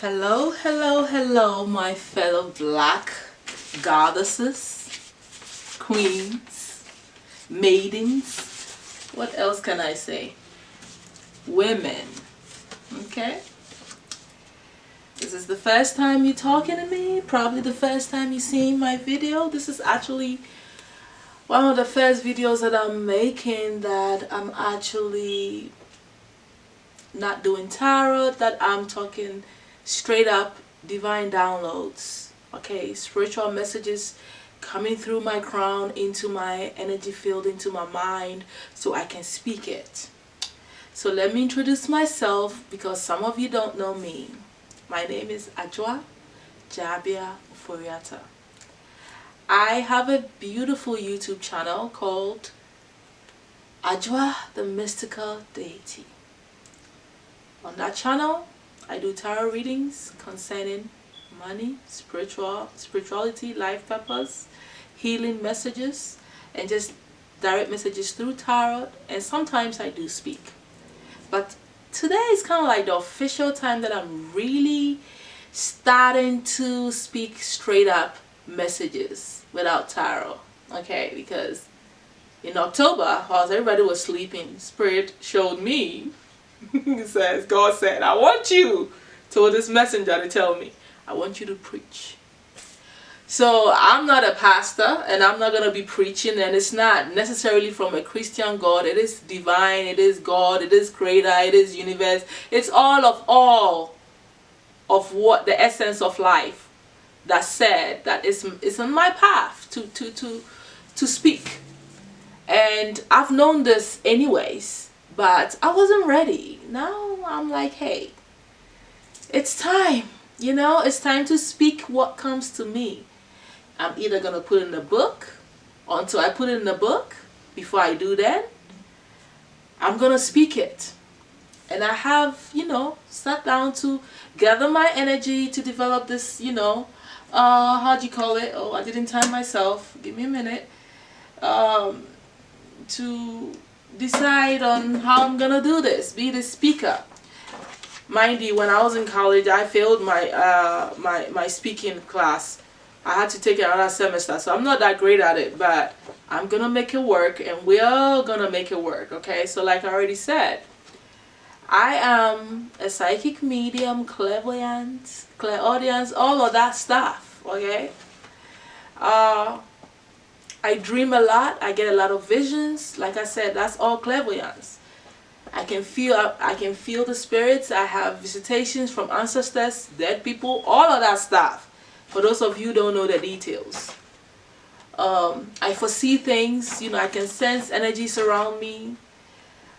Hello, hello, hello, my fellow black goddesses, queens, maidens. What else can I say? Women. Okay? This is the first time you're talking to me, probably the first time you're seeing my video. This is actually one of the first videos that I'm making that I'm actually not doing tarot, that I'm talking straight up divine downloads. Okay, spiritual messages coming through my crown into my energy field, into my mind, so I can speak it. So let me introduce myself, because some of you don't know me. My name is Jwa The Mystical. I have a beautiful YouTube channel called Jwa The Mystical Deity. On that channel, I do tarot readings concerning money, spirituality, life purpose, healing messages, and just direct messages through tarot. And sometimes I do speak. But today is kind of like the official time that I'm really starting to speak straight up messages without tarot. Okay, because in October, while everybody was sleeping, Spirit showed me. He says, God said, I want you, told this messenger to tell me, I want you to preach. So I'm not a pastor, and I'm not going to be preaching, and it's not necessarily from a Christian God. It is divine, it is God, it is creator, it is universe. It's all of what the essence of life that said that it's on my path to speak. And I've known this anyways, but I wasn't ready. Now I'm like, hey, it's time. You know, it's time to speak what comes to me. I'm either going to put it in the book, or until I put it in the book, before I do that, I'm going to speak it. And I have, sat down to gather my energy to develop this, how do you call it? Oh, I didn't time myself. Give me a minute. To decide on how I'm gonna do this, be the speaker. Mind you, when I was in college, I failed my speaking class. I had to take another semester, so I'm not that great at it, but I'm gonna make it work, and we're gonna make it work. Okay, so like I already said, I am a psychic medium, clairvoyant, clairaudience, all of that stuff. Okay, I dream a lot. I get a lot of visions. Like I said, that's all clairvoyance. I can feel the spirits. I have visitations from ancestors, dead people, all of that stuff. For those of you who don't know the details, I foresee things. I can sense energies around me.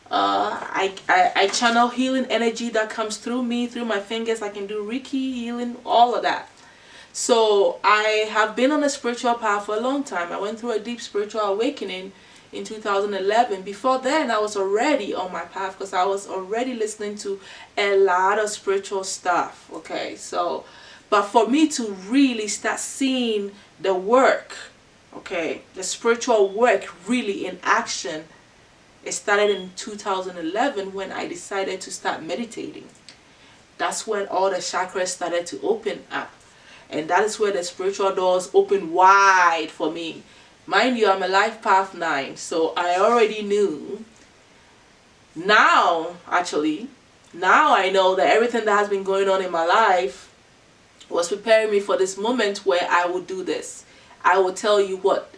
I channel healing energy that comes through me, through my fingers. I can do Reiki healing, all of that. So I have been on a spiritual path for a long time. I went through a deep spiritual awakening in 2011. Before then, I was already on my path, because I was already listening to a lot of spiritual stuff. Okay, so, but for me to really start seeing the work, okay, the spiritual work really in action, it started in 2011 when I decided to start meditating. That's when all the chakras started to open up. And that is where the spiritual doors open wide for me. Mind you, I'm a life path 9, so I already knew. Now I know that everything that has been going on in my life was preparing me for this moment where I would do this. I will tell you what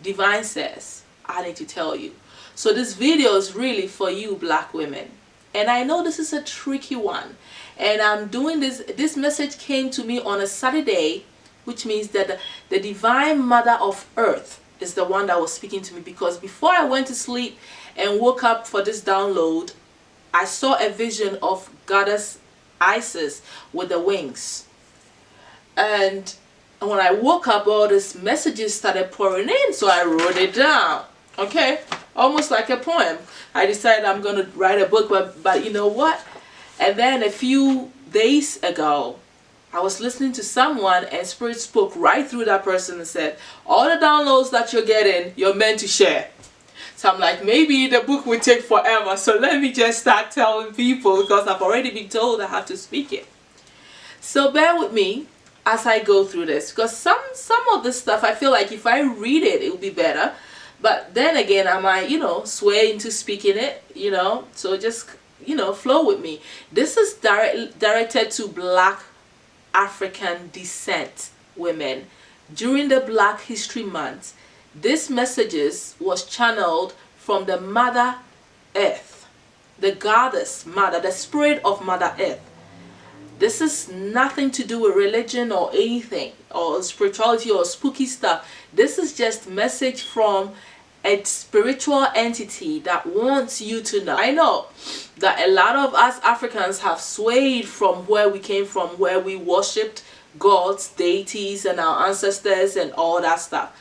divine says I need to tell you. So this video is really for you black women. And I know this is a tricky one. And I'm doing this message came to me on a Saturday, which means that the divine mother of earth is the one that was speaking to me, because before I went to sleep and woke up for this download, I saw a vision of goddess Isis with the wings. And when I woke up, all these messages started pouring in, so I wrote it down. Okay, almost like a poem. I decided I'm going to write a book, but you know what? And then a few days ago, I was listening to someone, and Spirit spoke right through that person and said, all the downloads that you're getting, you're meant to share. So I'm like, maybe the book will take forever, so let me just start telling people, because I've already been told I have to speak it. So bear with me as I go through this, because some of this stuff I feel like if I read it, it will be better. But then again, I might, sway into speaking it, So just, flow with me. This is directed to Black African descent women. During the Black History Month, this messages was channeled from the Mother Earth, the goddess Mother, the spirit of Mother Earth. This is nothing to do with religion or anything, or spirituality or spooky stuff. This is just message from a spiritual entity that wants you to know. I know that a lot of us Africans have swayed from where we came from, where we worshipped gods, deities, and our ancestors and all that stuff.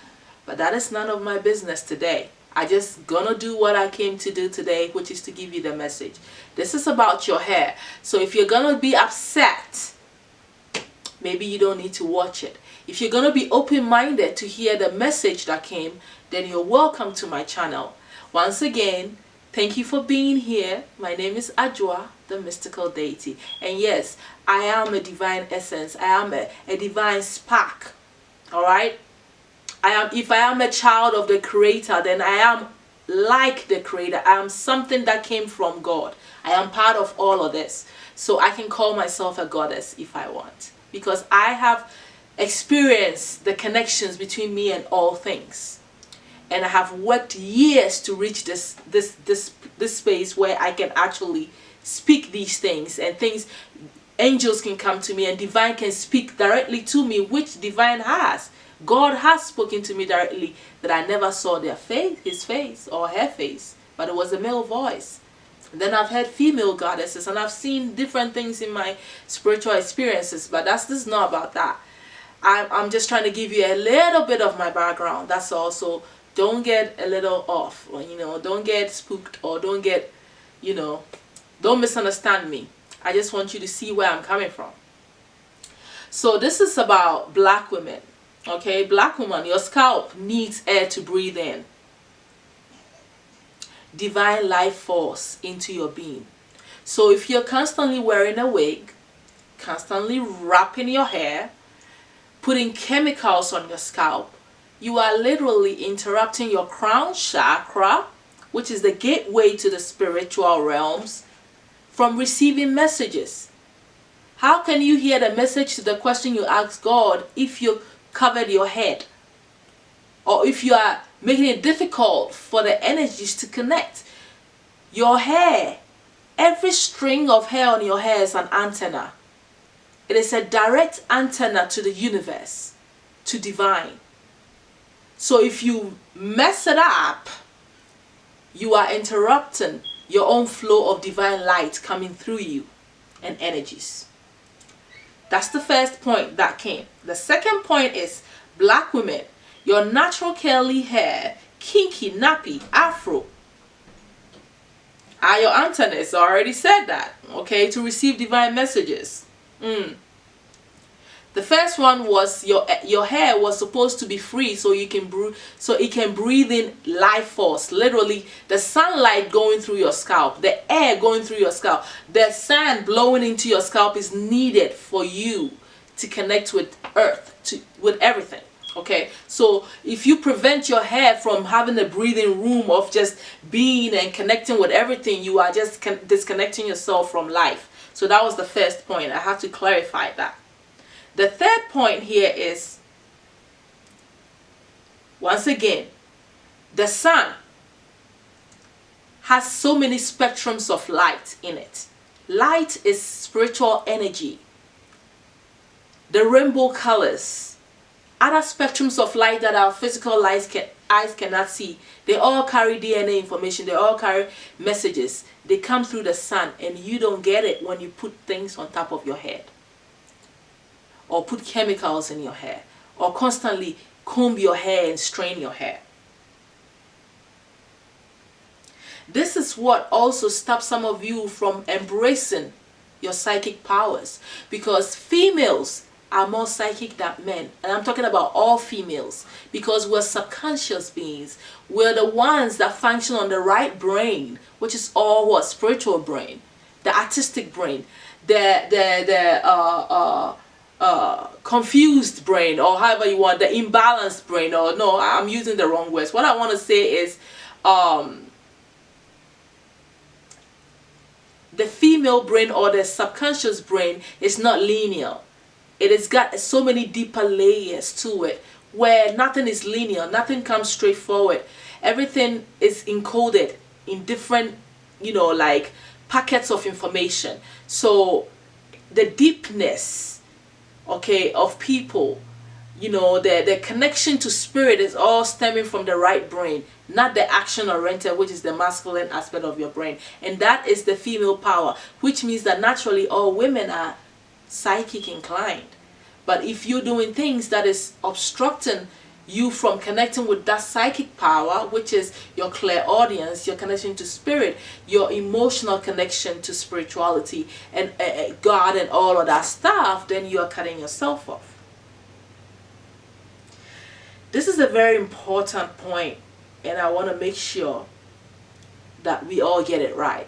But that is none of my business today. I just gonna do what I came to do today, which is to give you the message. This is about your hair. So if you're gonna be upset, maybe you don't need to watch it. If you're gonna be open-minded to hear the message that came, then you're welcome to my channel. Once again, thank you for being here. My name is Jwa the Mystical Deity. And yes, I am a divine essence. I am a divine spark. Alright? If I am a child of the Creator, then I am like the Creator. I am something that came from God. I am part of all of this. So I can call myself a goddess if I want. Because I have experienced the connections between me and all things. And I have worked years to reach this space where I can actually speak these things. And angels can come to me and divine can speak directly to me, which divine has. God has spoken to me directly, that I never saw his face or her face, but it was a male voice. And then I've had female goddesses, and I've seen different things in my spiritual experiences, but this is not about that. I'm just trying to give you a little bit of my background. That's all. So don't get a little off, or don't get spooked, or don't get, don't misunderstand me. I just want you to see where I'm coming from. So this is about Black women. Okay, Black woman, your scalp needs air to breathe in. Divine life force into your being. So if you're constantly wearing a wig, constantly wrapping your hair, putting chemicals on your scalp, you are literally interrupting your crown chakra, which is the gateway to the spiritual realms, from receiving messages. How can you hear the message to the question you ask God if you covered your head, or if you are making it difficult for the energies to connect? Your hair, every string of hair on your hair is an antenna. It is a direct antenna to the universe, to divine. So if you mess it up, you are interrupting your own flow of divine light coming through you and energies. That's the first point that came. The second point is, Black women, your natural curly hair, kinky, nappy, afro, are your antennas. I already said that, okay, to receive divine messages. The first one was your hair was supposed to be free, so it can breathe in life force. Literally, the sunlight going through your scalp, the air going through your scalp, the sand blowing into your scalp is needed for you to connect with earth, with everything. Okay, so if you prevent your hair from having a breathing room of just being and connecting with everything, you are just disconnecting yourself from life. So that was the first point. I have to clarify that. The third point here is, once again, the sun has so many spectrums of light in it. Light is spiritual energy. The rainbow colors, other spectrums of light that our physical eyes cannot see, they all carry DNA information. They all carry messages. They come through the sun, and you don't get it when you put things on top of your head, or put chemicals in your hair, or constantly comb your hair and strain your hair. This is what also stops some of you from embracing your psychic powers, because females are more psychic than men. And I'm talking about all females, because we're subconscious beings. We're the ones that function on the right brain, which is all what? Spiritual brain, the artistic brain, confused brain, or however you want, the imbalanced brain, or no, I'm using the wrong words. What I want to say is the female brain or the subconscious brain is not linear. It has got so many deeper layers to it, where nothing is linear, nothing comes straightforward. Everything is encoded in different, like packets of information. So the deepness, okay, of people, the connection to spirit is all stemming from the right brain, not the action oriented, which is the masculine aspect of your brain. And that is the female power, which means that naturally all women are psychic inclined. But if you're doing things that is obstructing you from connecting with that psychic power, which is your clairaudience, your connection to spirit, your emotional connection to spirituality and God and all of that stuff, then you are cutting yourself off. This is a very important point, and I want to make sure that we all get it right.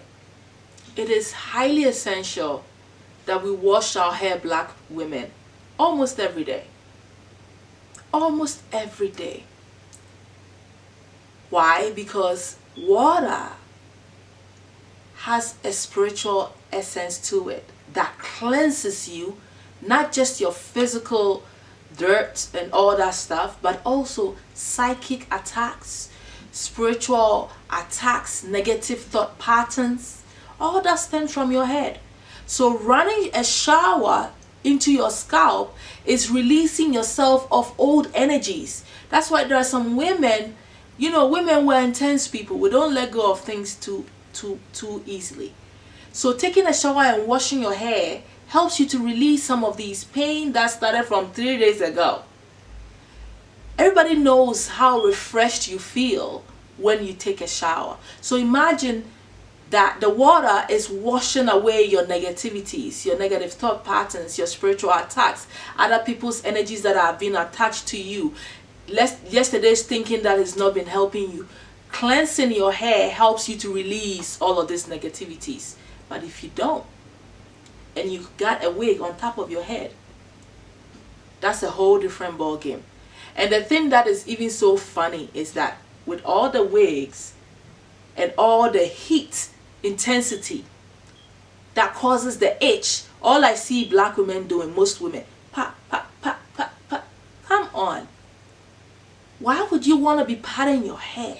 It is highly essential that we wash our hair, black women, almost every day. Almost every day. Why? Because water has a spiritual essence to it that cleanses you, not just your physical dirt and all that stuff, but also psychic attacks, spiritual attacks, negative thought patterns, all that stems from your head. So running a shower into your scalp is releasing yourself of old energies. That's why there are some women, women were intense people. We don't let go of things too easily. So taking a shower and washing your hair helps you to release some of these pain that started from 3 days ago. Everybody knows how refreshed you feel when you take a shower. So imagine that the water is washing away your negativities, your negative thought patterns, your spiritual attacks, other people's energies that have been attached to you, yesterday's thinking that has not been helping you. Cleansing your hair helps you to release all of these negativities. But if you don't, and you got a wig on top of your head, that's a whole different ball game. And the thing that is even so funny is that with all the wigs and all the heat intensity that causes the itch, all I see black women doing, most women, pat, pat, pat, pat, pat. Come on. Why would you want to be patting your hair?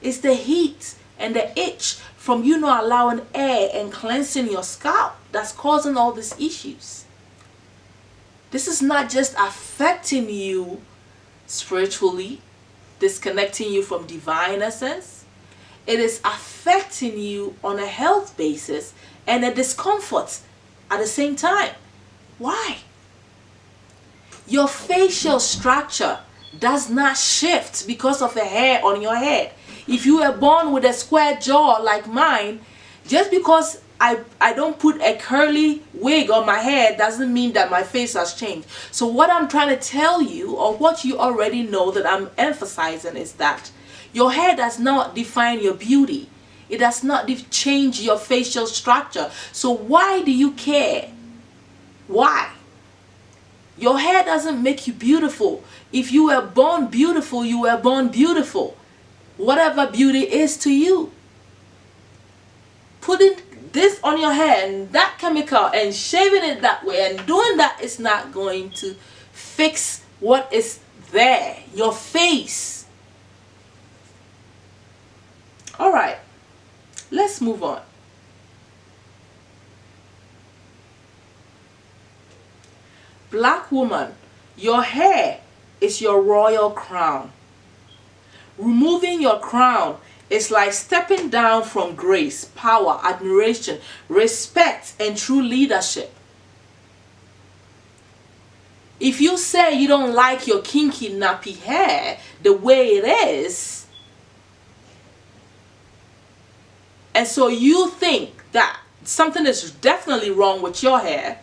It's the heat and the itch from you not allowing air and cleansing your scalp that's causing all these issues. This is not just affecting you spiritually, disconnecting you from divine essence. It is affecting you on a health basis and a discomfort at the same time. Why? Your facial structure does not shift because of a hair on your head. If you were born with a square jaw like mine, just because I don't put a curly wig on my head doesn't mean that my face has changed. So what I'm trying to tell you, or what you already know that I'm emphasizing, is that your hair does not define your beauty. It does not change your facial structure. So why do you care? Why? Your hair doesn't make you beautiful. If you were born beautiful, you were born beautiful. Whatever beauty is to you. Putting this on your hair and that chemical and shaving it that way and doing that is not going to fix what is there, your face. Alright, let's move on. Black woman, your hair is your royal crown. Removing your crown is like stepping down from grace, power, admiration, respect, and true leadership. If you say you don't like your kinky, nappy hair the way it is, and so you think that something is definitely wrong with your hair,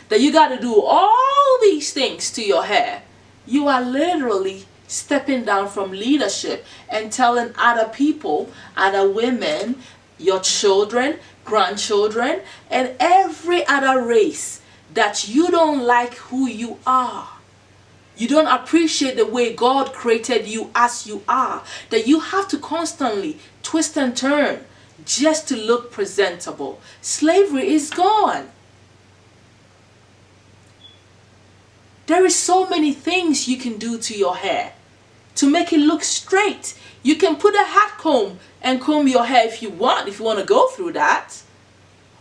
that you got to do all these things to your hair, you are literally stepping down from leadership and telling other people, other women, your children, grandchildren, and every other race that you don't like who you are. You don't appreciate the way God created you as you are. That you have to constantly twist and turn just to look presentable. Slavery is gone. There is so many things you can do to your hair to make it look straight. You can put a hat comb and comb your hair if you want to go through that.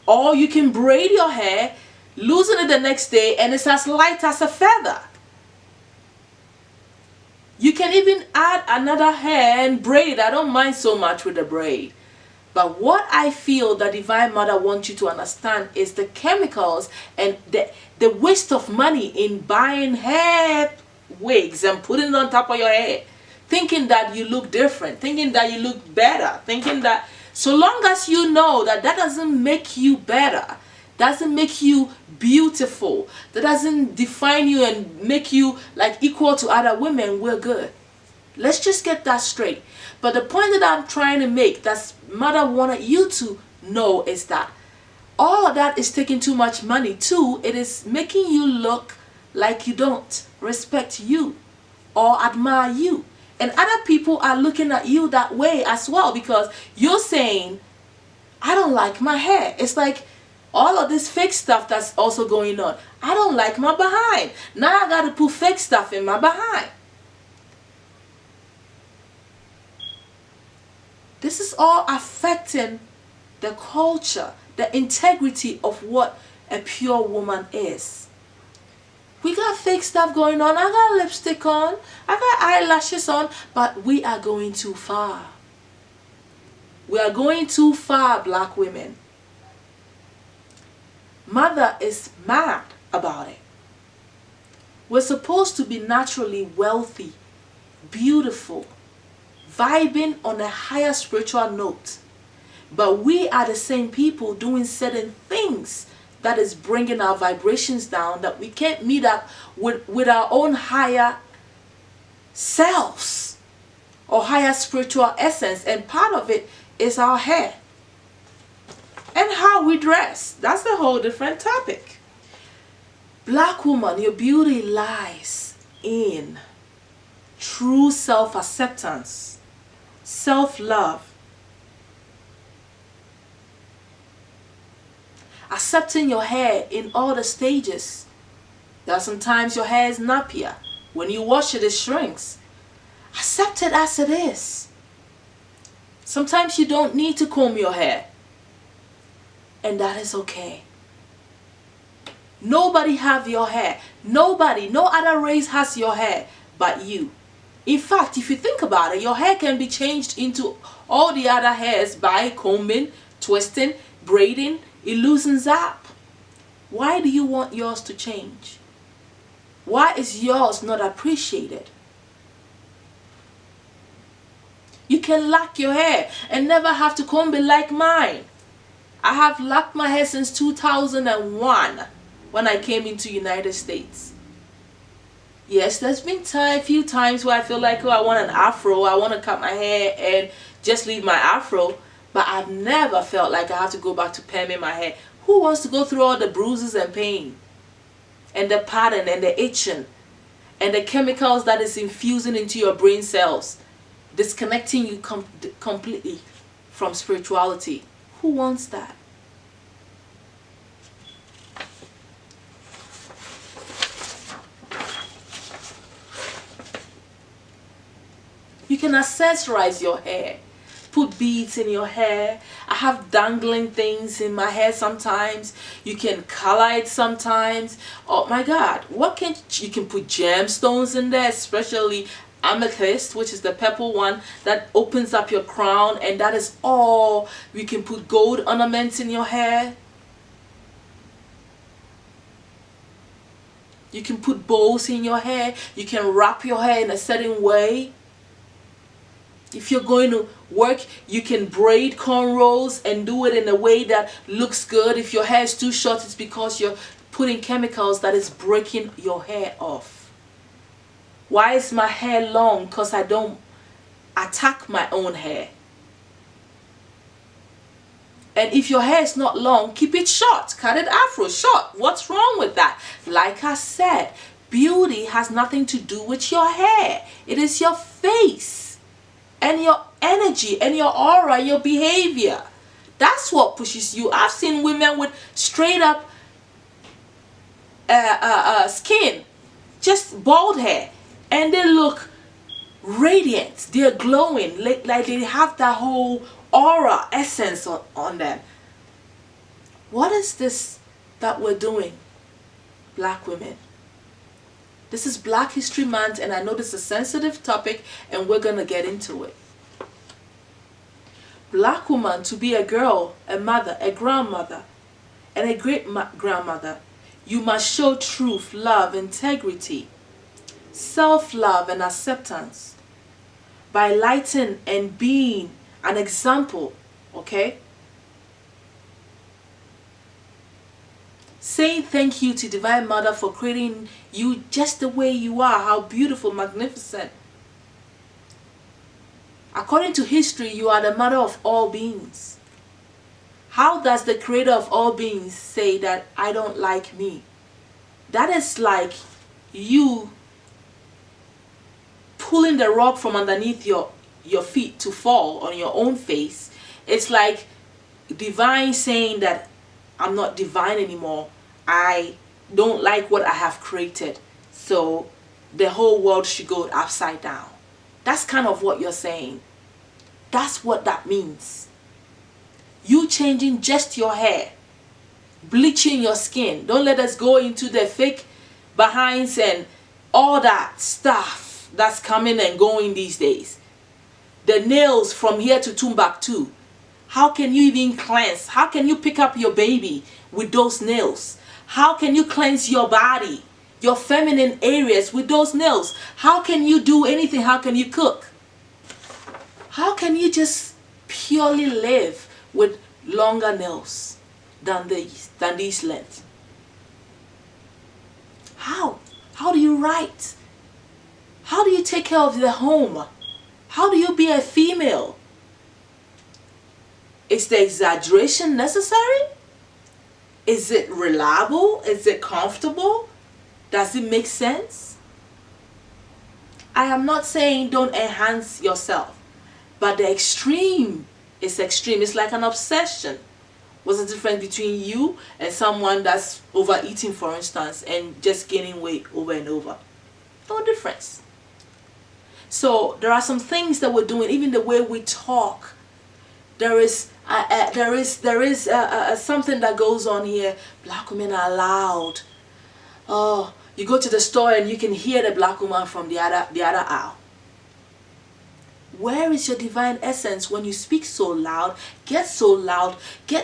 Or you can braid your hair, loosen it the next day, and it's as light as a feather. You can even add another hair and braid. I don't mind so much with the braid. But what I feel the Divine Mother wants you to understand is the chemicals and the waste of money in buying hair wigs and putting it on top of your hair. Thinking that you look different. Thinking that you look better. Thinking that so long as you know that that doesn't make you better. Doesn't make you beautiful, that doesn't define you and make you like equal to other women, we're good. Let's just get that straight. But the point that I'm trying to make, that Mother wanted you to know, is that all of that is taking too much money too. It is making you look like you don't respect you or admire you, and other people are looking at you that way as well, because you're saying, I don't like my hair. It's like all of this fake stuff that's also going on. I don't like my behind. Now I got to put fake stuff in my behind. This is all affecting the culture, the integrity of what a pure woman is. We got fake stuff going on. I got lipstick on. I got eyelashes on. But we are going too far. We are going too far, black women. Mother is mad about it. We're supposed to be naturally wealthy, beautiful, vibing on a higher spiritual note. But we are the same people doing certain things that is bringing our vibrations down, that we can't meet up with our own higher selves or higher spiritual essence. And part of it is our hair. And how we dress. That's a whole different topic. Black woman, your beauty lies in true self-acceptance, self-love, accepting your hair in all the stages. There are sometimes your hair is nappier. When you wash it, it shrinks. Accept it as it is. Sometimes you don't need to comb your hair. And that is okay. Nobody have your hair. Nobody, no other race has your hair but you. In fact, if you think about it, your hair can be changed into all the other hairs by combing, twisting, braiding. It loosens up. Why do you want yours to change? Why is yours not appreciated? You can lock your hair and never have to comb it like mine. I have locked my hair since 2001 when I came into United States. Yes, there's been a few times where I feel like, oh, I want an afro. I want to cut my hair and just leave my afro. But I've never felt like I have to go back to perming my hair. Who wants to go through all the bruises and pain? And the pattern and the itching. And the chemicals that is infusing into your brain cells. Disconnecting you completely from spirituality. Who wants that? You can accessorize your hair. Put beads in your hair. I have dangling things in my hair sometimes. You can color it sometimes. Oh my God. You can put gemstones in there, especially amethyst, which is the purple one that opens up your crown, and that is all. You can put gold ornaments in your hair. You can put bows in your hair. You can wrap your hair in a certain way. If you're going to work, you can braid cornrows and do it in a way that looks good. If your hair is too short, it's because you're putting chemicals that is breaking your hair off. Why is my hair long? Because I don't attack my own hair. And if your hair is not long, keep it short. Cut it afro, short. What's wrong with that? Like I said, beauty has nothing to do with your hair. It is your face and your energy and your aura, your behavior. That's what pushes you. I've seen women with straight up skin, just bald hair, and they look radiant. They're glowing, like they have that whole aura essence on them. What is this that we're doing, black women? This is Black History Month, and I know this is a sensitive topic, and we're gonna get into it. Black woman, to be a girl, a mother, a grandmother, and a great grandmother, you must show truth, love, integrity, self-love, and acceptance by lighting and being an example, okay? Saying thank you to Divine Mother for creating you just the way you are, how beautiful, magnificent. According to history, you are the mother of all beings. How does the creator of all beings say that I don't like me? That is like you pulling the rug from underneath your feet to fall on your own face. It's like divine saying that I'm not divine anymore. I don't like what I have created. So the whole world should go upside down. That's kind of what you're saying. That's what that means. You changing just your hair, bleaching your skin. Don't let us go into the fake behinds and all that stuff that's coming and going these days. The nails from here to Timbuktu. How can you even cleanse? How can you pick up your baby with those nails? How can you cleanse your body, your feminine areas with those nails? How can you do anything? How can you cook? How can you just purely live with longer nails than these lengths? How? How do you write? How do you take care of the home? How do you be a female? Is the exaggeration necessary? Is it reliable? Is it comfortable? Does it make sense? I am not saying don't enhance yourself, but the extreme is extreme. It's like an obsession. What's the difference between you and someone that's overeating, for instance, and just gaining weight over and over? No difference. So there are some things that we're doing, even the way we talk. There is something that goes on here. Black women are loud. Oh, you go to the store and you can hear the black woman from the other aisle. Where is your divine essence when you speak so loud, get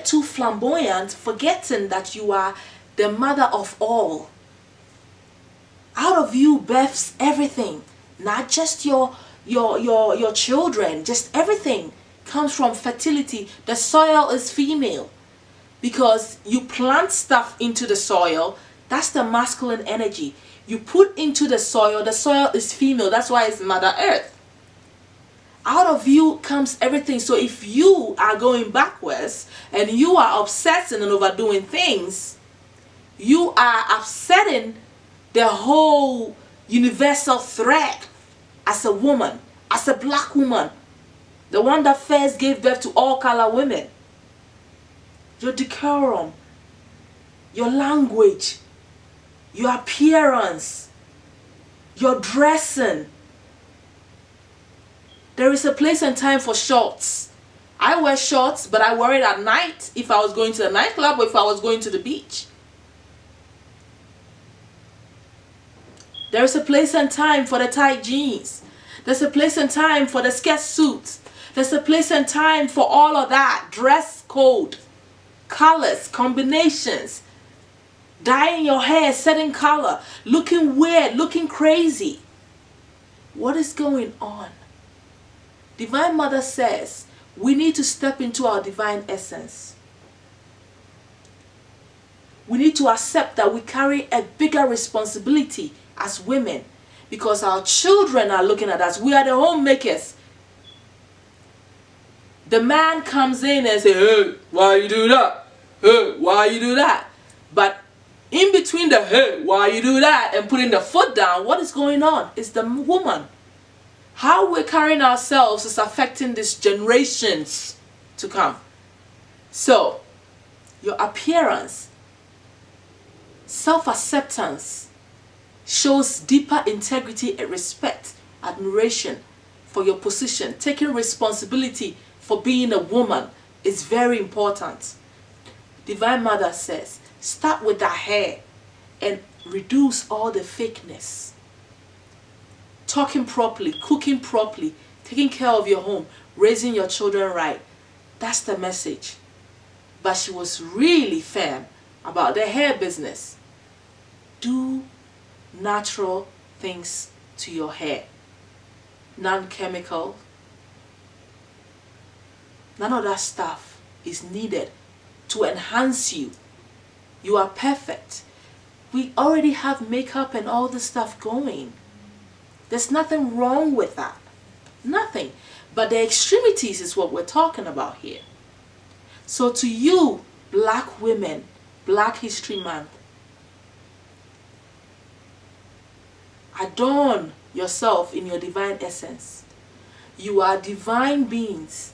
too flamboyant, forgetting that you are the mother of all? Out of you births everything, not just your children, just everything comes from fertility. The soil is female because you plant stuff into the soil. That's the masculine energy. You put into the soil is female. That's why it's Mother Earth. Out of you comes everything. So if you are going backwards and you are obsessing and overdoing things, you are upsetting the whole universal thread as a woman, as a black woman, the one that first gave birth to all color women. Your decorum, your language, your appearance, your dressing. There is a place and time for shorts. I wear shorts, but I wear it at night if I was going to the nightclub or if I was going to the beach. There is a place and time for the tight jeans. There's a place and time for the skirt suits. There's a place and time for all of that. Dress code, colors, combinations, dyeing your hair, setting color, looking weird, looking crazy. What is going on? Divine Mother says we need to step into our divine essence. We need to accept that we carry a bigger responsibility as women because our children are looking at us. We are the homemakers. The man comes in and says, hey, why you do that? Hey, why you do that? But in between the hey, why you do that and putting the foot down, what is going on? It's the woman. How we're carrying ourselves is affecting these generations to come. So, your appearance, self-acceptance shows deeper integrity and respect, admiration for your position. Taking responsibility for being a woman is very important. Divine Mother says, start with the hair and reduce all the fakeness. Talking properly, cooking properly, taking care of your home, raising your children right. That's the message. But she was really firm about the hair business. Do natural things to your hair. Non-chemical. None of that stuff is needed to enhance you. You are perfect. We already have makeup and all this stuff going. There's nothing wrong with that. Nothing. But the extremities is what we're talking about here. So to you, black women, Black History Month, adorn yourself in your divine essence. You are divine beings.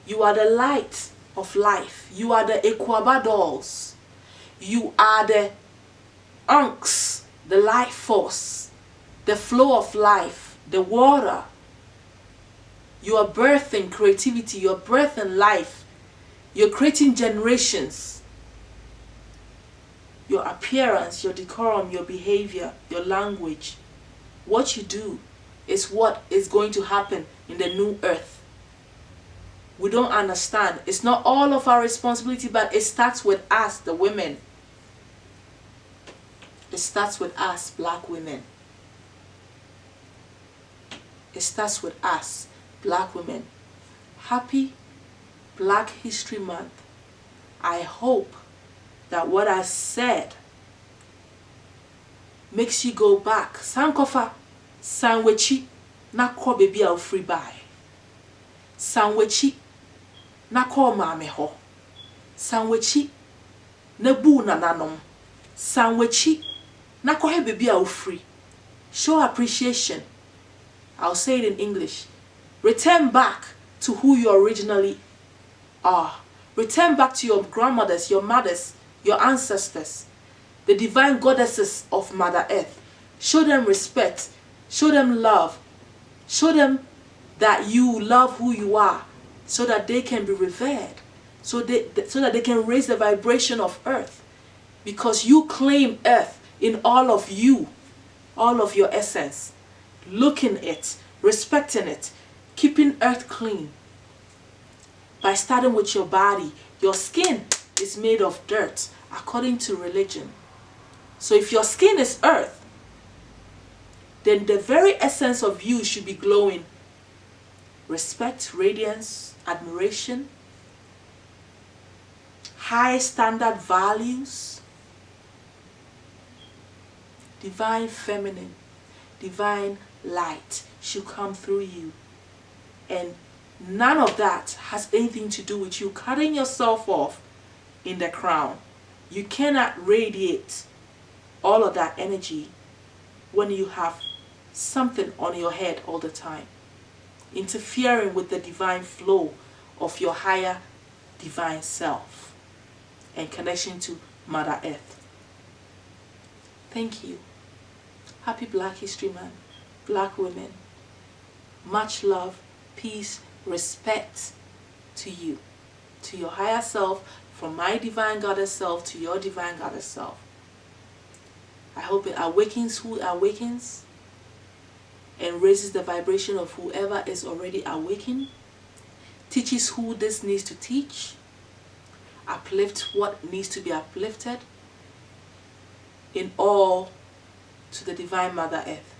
You are the light of life. You are the Equaba dolls. You are the unks, the life force, the flow of life, the water. You are birthing creativity. You are birthing life. You're creating generations. Your appearance, your decorum, your behavior, your language, what you do is what is going to happen in the new earth. We don't understand. It's not all of our responsibility, but it starts with us, the women. It starts with us, black women. It starts with us, black women. Happy Black History Month. I hope that what I said makes you go back. Sankofa, sanwechi, na ko baby au free buy. Sanwechi, na ko mame ho. Sanwechi, na bu na nanom. Sanwechi, na ko he baby au free. Show appreciation. I'll say it in English. Return back to who you originally are. Return back to your grandmothers, your mothers, your ancestors, the divine goddesses of Mother Earth. Show them respect. Show them love. Show them that you love who you are, so that they can be revered, so that they can raise the vibration of Earth. Because you claim Earth in all of you, all of your essence. Looking it, respecting it, keeping Earth clean. By starting with your body. Your skin is made of dirt according to religion. So if your skin is earth, then the very essence of you should be glowing. Respect, radiance, admiration, high standard values, divine feminine, divine light should come through you. And none of that has anything to do with you cutting yourself off in the crown. You cannot radiate all of that energy when you have something on your head all the time, interfering with the divine flow of your higher divine self and connection to Mother Earth. Thank you. Happy Black History Month, Black women. Much love, peace, respect to you, to your higher self, from my divine goddess self to your divine goddess self. I hope it awakens who awakens and raises the vibration of whoever is already awakened, teaches who this needs to teach, uplift what needs to be uplifted, in all to the divine Mother Earth.